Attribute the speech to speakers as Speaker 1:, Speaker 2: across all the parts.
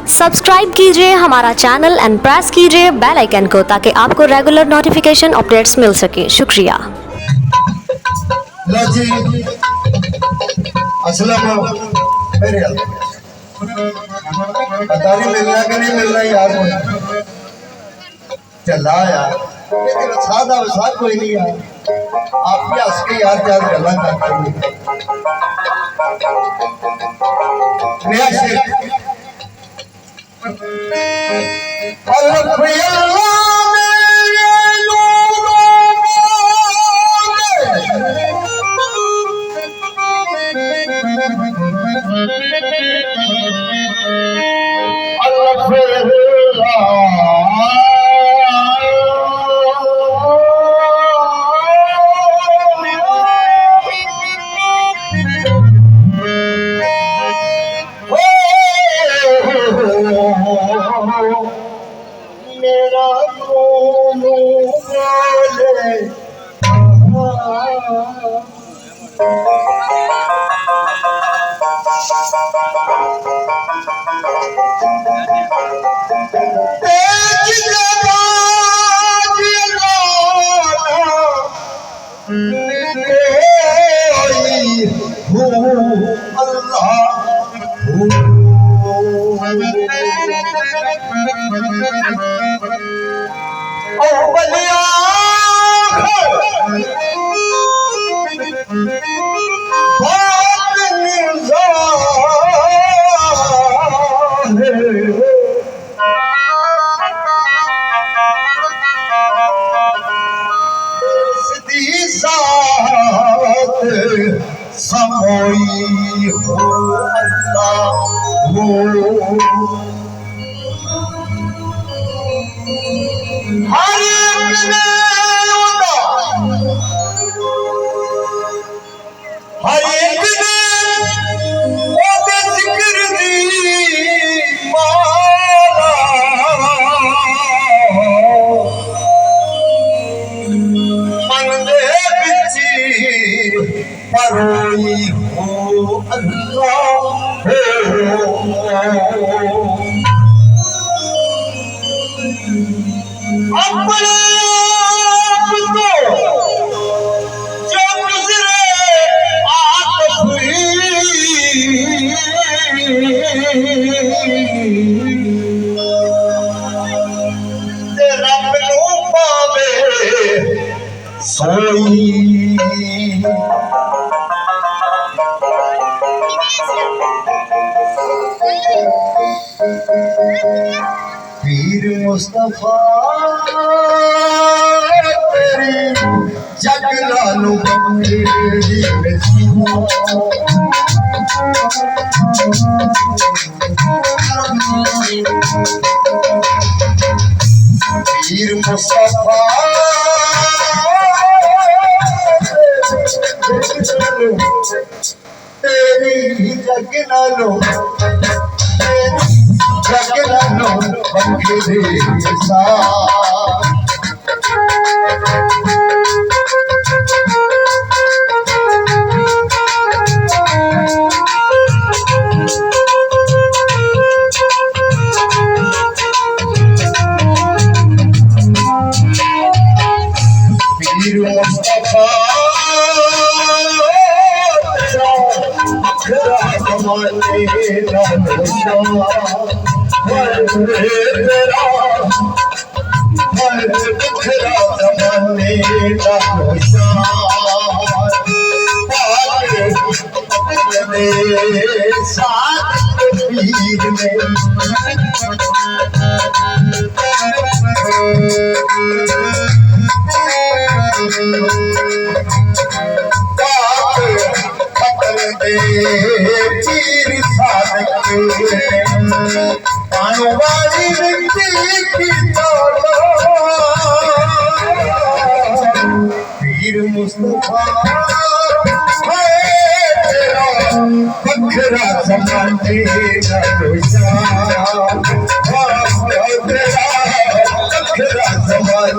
Speaker 1: Subscribe कीजिए हमारा channel and press कीजिए बेल आइकन को ताकि आपको रेगुलर नोटिफिकेशन अपडेट्स मिल सके। शुक्रिया।
Speaker 2: लो जी असलम मेरे पता नहीं मिलना कि नहीं मिलना यार मुझे चला यार लेकिन सादा वसा कोई नहीं यार आप भी हंस के यार यार गल्ला करते हैं नया शेर समोई हो अल्लाह हो हर एक ने जिक्र दी माला मन दे बिची परोई हो अल्लाह अपने आप को जो गुजरे तेरा बिनु पावे सोई पीर मुस्तफा तेरी जगलालू बंदेरी पीर मुस्तफा तेरी जगलालू जगलालू बंदेरी सा पीर साधक पानवाड़ी पीर मुस्तफा बखरा समाने बखरा समाने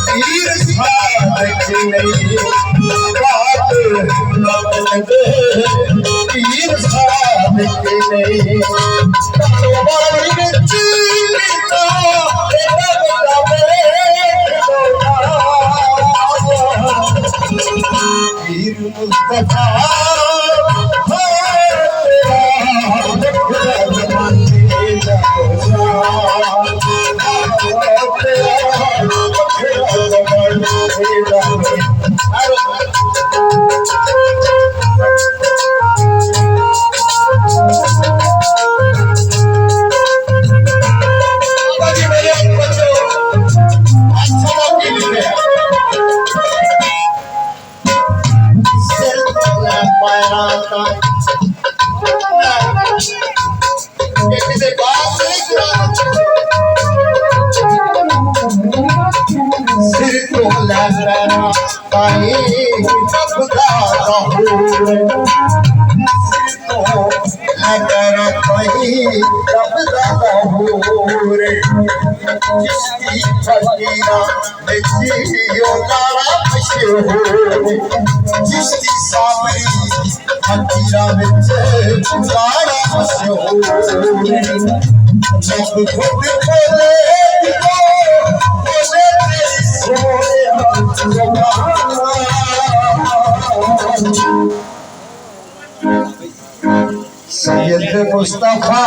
Speaker 2: पीर साधक नहीं बात पीर सादिक ने कारोबारी विच कीता पीर मुस्तफा जिसकी साबरी हकीरा विच गाना मशहूर जब खुद बोले तेरी सोने सैयद मुस्तफा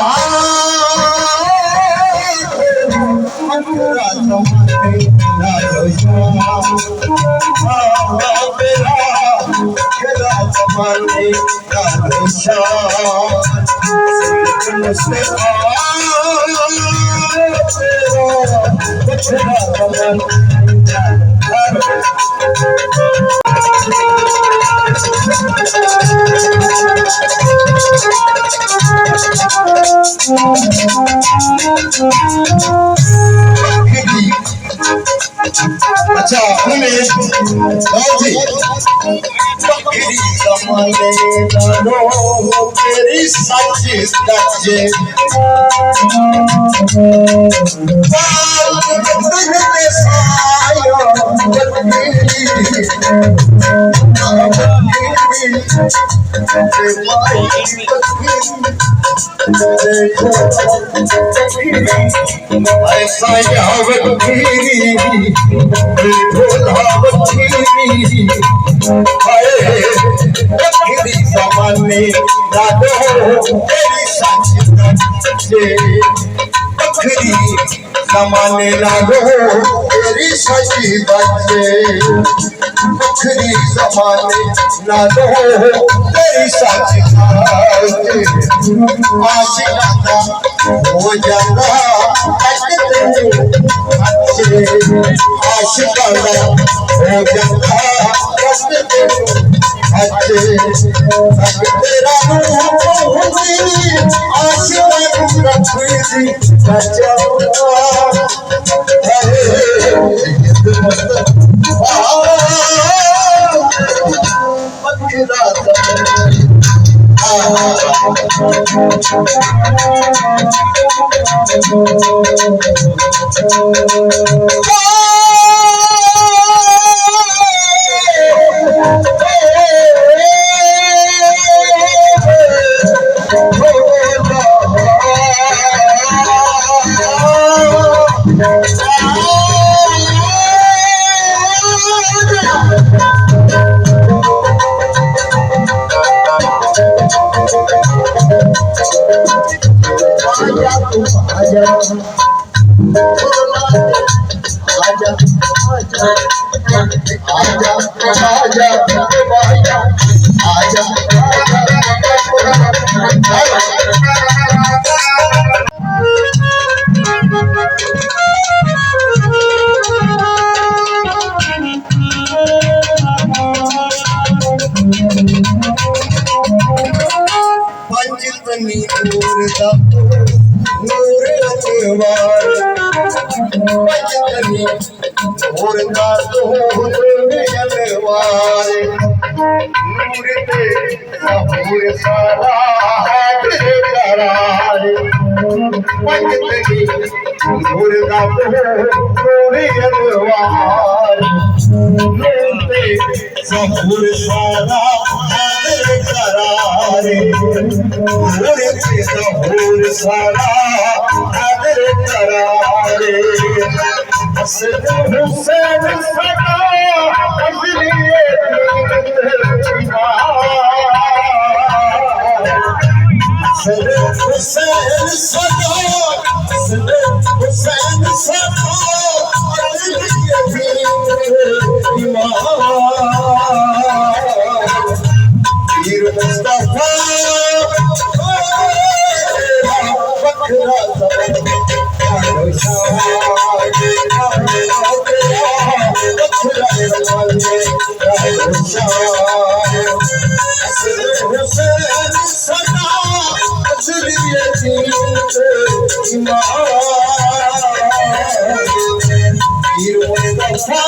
Speaker 2: अच्छा उमेश जी पकड़ी जमाने दानो तेरी सच सच्चे बाल साया ऐसा जमाने समाने लागो तेरी सची बच्चे बखरी समाने लागो तेरी सची बच्चे आशिकाना हो जाता अच्छे आशिकाना हो जाता अच्छे तेरा ज़हूर सारा हाज़िर करारे नूर पे ज़हूर सारा हाज़िर करारे हसन हुसैन सदा अज़लिए हुसैन सदा हुसैन सदा पीर मुस्तफा बखरा हुसैन सदा पीर मुस्तफा